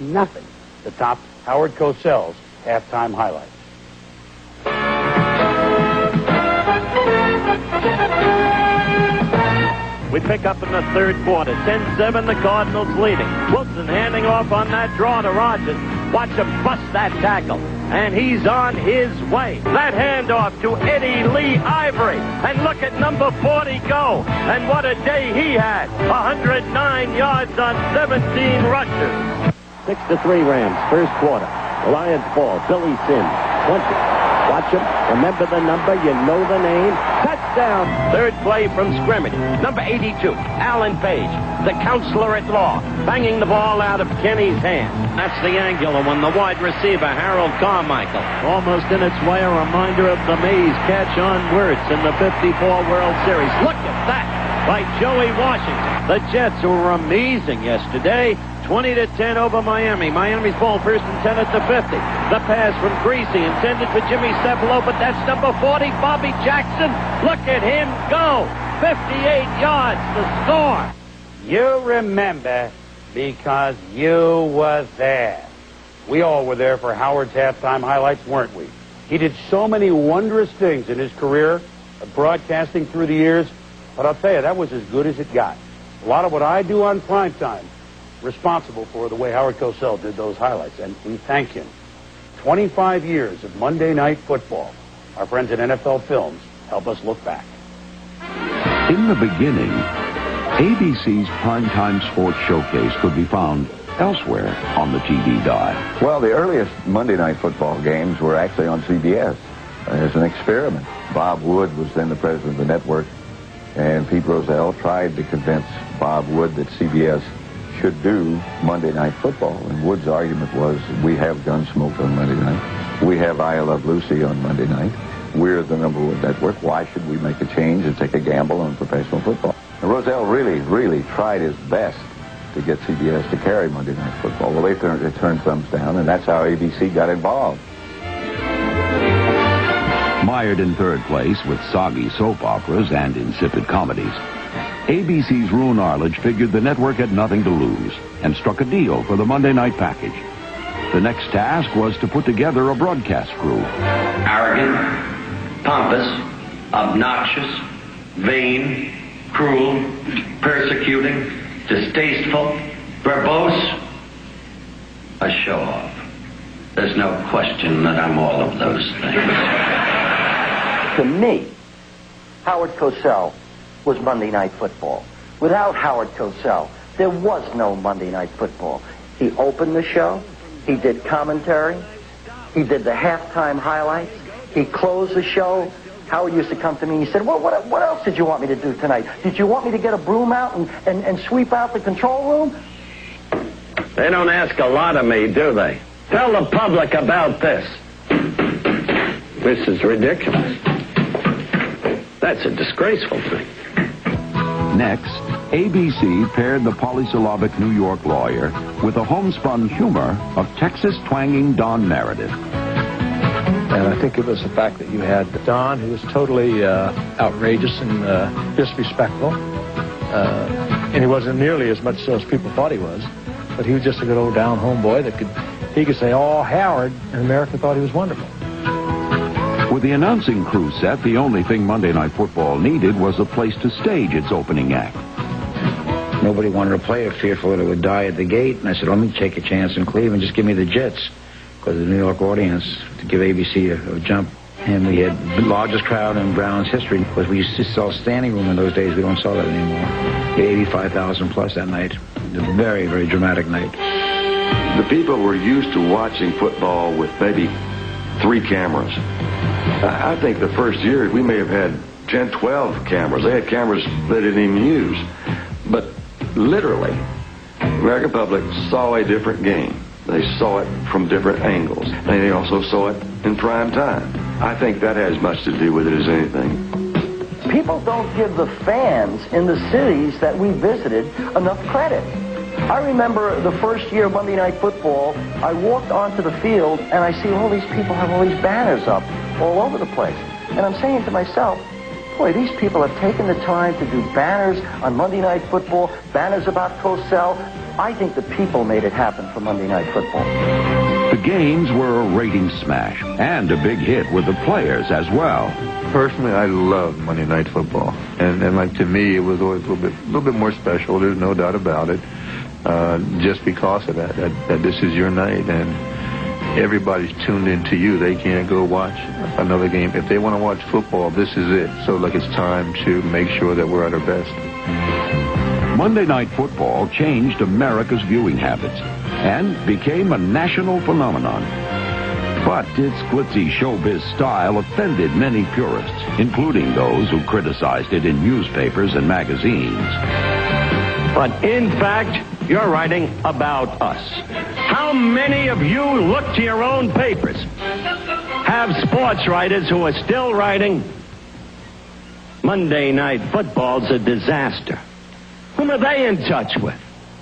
Nothing to top Howard Cosell's halftime highlights. We pick up in the third quarter. 10-7, the Cardinals leading. Wilson handing off on that draw to Rogers. Watch him bust that tackle. And he's on his way. That handoff to Eddie Lee Ivory. And look at number 40 go. And what a day he had. 109 yards on 17 rushes. 6-3 Rams, first quarter. The Lions ball. Billy Sims. 20. Watch him. Remember the number. You know the name. Touchdown. Third play from scrimmage. Number 82, Alan Page, the counselor at law, banging the ball out of Kenny's hand. That's the angular one. The wide receiver, Harold Carmichael. Almost in its way, a reminder of the Mays catch on Wirtz in the 54 World Series. Look at that by Joey Washington. The Jets, who were amazing yesterday, 20-10 over Miami. Miami's ball first and 10 at the 50. The pass from Greasy intended for Jimmy Cefalo, but that's number 40, Bobby Jackson. Look at him go. 58 yards to score. You remember because you was there. We all were there for Howard's halftime highlights, weren't we? He did so many wondrous things in his career of broadcasting through the years, but I'll tell you, that was as good as it got. A lot of what I do on primetime responsible for the way Howard Cosell did those highlights, and we thank him. 25 years of Monday Night Football. Our friends at NFL Films help us look back. In the beginning, ABC's primetime sports showcase could be found elsewhere on the TV dial. Well, the earliest Monday Night Football games were actually on CBS as an experiment. Bob Wood was then the president of the network, and Pete Rozelle tried to convince Bob Wood that CBS should do Monday Night Football. And Wood's argument was, we have Gunsmoke on Monday night. We have I Love Lucy on Monday night. We're the #1 network. Why should we make a change and take a gamble on professional football? And Rozelle really tried his best to get CBS to carry Monday Night Football. Well, they turned thumbs down, and that's how ABC got involved. Mired in third place with soggy soap operas and insipid comedies, ABC's Roone Arledge figured the network had nothing to lose and struck a deal for the Monday night package. The next task was to put together a broadcast crew. Arrogant, pompous, obnoxious, vain, cruel, persecuting, distasteful, verbose, a show-off. There's no question that I'm all of those things. To me, Howard Cosell was Monday Night Football. Without Howard Cosell, there was no Monday Night Football. He opened the show. He did commentary. He did the halftime highlights. He closed the show. Howard used to come to me and he said, well, what else did you want me to do tonight? Did you want me to get a broom out and sweep out the control room? They don't ask a lot of me, do they? Tell the public about this. This is ridiculous. That's a disgraceful thing. Next, ABC paired the polysyllabic New York lawyer with the homespun humor of Texas-twanging Don Meredith. And I think it was the fact that you had Don, who was totally outrageous and disrespectful. And he wasn't nearly as much so as people thought he was. But he was just a good old down-home boy that he could say, "Oh, Howard," and America thought he was wonderful. With the announcing crew set, the only thing Monday Night Football needed was a place to stage its opening act. Nobody wanted to play it, fearful that it would die at the gate. And I said, let me take a chance in Cleveland. Just give me the Jets, because the New York audience, to give ABC a jump. And we had the largest crowd in Brown's history, because we used to sell standing room in those days. We don't sell that anymore. We had 85,000 plus that night. It was a very, very dramatic night. The people were used to watching football with maybe 3 cameras. I think the first year we may have had 10, 12 cameras. They had cameras they didn't even use. But literally, the American public saw a different game. They saw it from different angles. And they also saw it in prime time. I think that has much to do with it as anything. People don't give the fans in the cities that we visited enough credit. I remember the first year of Monday Night Football, I walked onto the field and I see all these people have all these banners up all over the place. And I'm saying to myself, Boy, these people have taken the time to do banners on Monday Night Football, banners about Cosell. I think the people made it happen for Monday Night Football. The games were a rating smash and a big hit with the players as well. Personally, I love Monday Night Football, and like to me, it was always a little bit more special. There's no doubt about it. Just because of that this is your night, and everybody's tuned in to you. They can't go watch another game. If they want to watch football, this is it. So, like, it's time to make sure that we're at our best. Monday Night Football changed America's viewing habits and became a national phenomenon. But its glitzy showbiz style offended many purists, including those who criticized it in newspapers and magazines. But in fact, you're writing about us. How many of you look to your own papers? Have sports writers who are still writing, Monday Night Football's a disaster? Whom are they in touch with?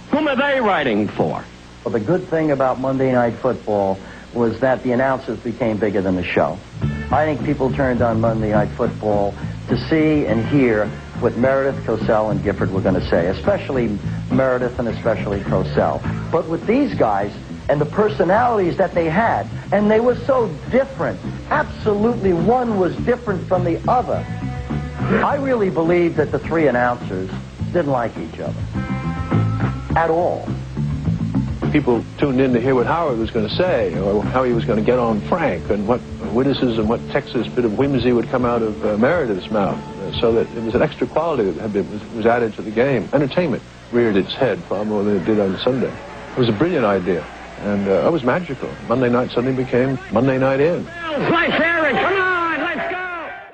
Whom are they writing for? Well, the good thing about Monday Night Football was that the announcers became bigger than the show. I think people turned on Monday Night Football to see and hear what Meredith, Cosell, and Gifford were going to say, especially Meredith and especially Cosell. But with these guys and the personalities that they had, and they were so different, absolutely one was different from the other. I really believe that the three announcers didn't like each other at all. People tuned in to hear what Howard was going to say, or how he was going to get on Frank, and what witticism, what Texas bit of whimsy would come out of Meredith's mouth, so that it was an extra quality that was added to the game. Entertainment reared its head far more than it did on Sunday. It was a brilliant idea, and it was magical. Monday night suddenly became Monday Night In. Right there.